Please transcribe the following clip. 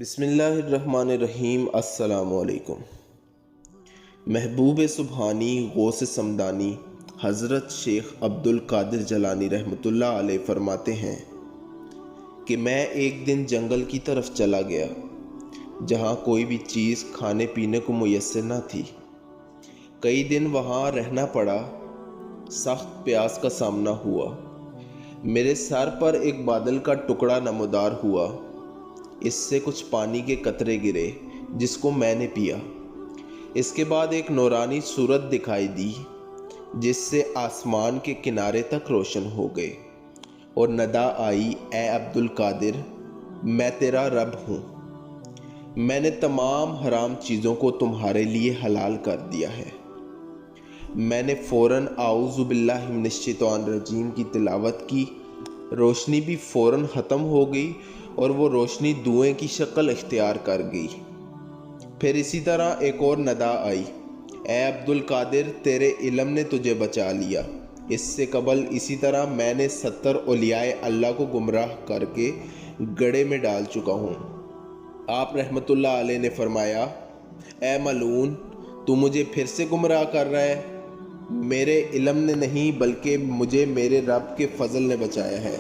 بسم اللہ الرحمن الرحیم۔ السلام علیکم۔ محبوب سبحانی غوث سمدانی حضرت شیخ عبد القادر جیلانی رحمۃ اللہ علیہ فرماتے ہیں کہ میں ایک دن جنگل کی طرف چلا گیا جہاں کوئی بھی چیز کھانے پینے کو میسر نہ تھی۔ کئی دن وہاں رہنا پڑا، سخت پیاس کا سامنا ہوا۔ میرے سر پر ایک بادل کا ٹکڑا نمودار ہوا، اس سے کچھ پانی کے قطرے گرے جس کو میں نے پیا۔ اس کے بعد ایک نورانی صورت دکھائی دی جس سے آسمان کے کنارے تک روشن ہو گئے، اور ندا آئی، اے عبد القادر، میں تیرا رب ہوں، میں نے تمام حرام چیزوں کو تمہارے لیے حلال کر دیا ہے۔ میں نے فوراً اعوذ باللہ من الشیطان الرجیم کی تلاوت کی، روشنی بھی فوراً ختم ہو گئی اور وہ روشنی دھوئیں کی شکل اختیار کر گئی۔ پھر اسی طرح ایک اور ندا آئی، اے عبد القادر، تیرے علم نے تجھے بچا لیا۔ اس سے قبل اسی طرح میں نے 70 اولیاء اللہ کو گمراہ کر کے گڑھے میں ڈال چکا ہوں۔ آپ رحمۃ اللہ علیہ نے فرمایا، اے ملعون، تو مجھے پھر سے گمراہ کر رہا ہے؟ میرے علم نے نہیں بلکہ مجھے میرے رب کے فضل نے بچایا ہے۔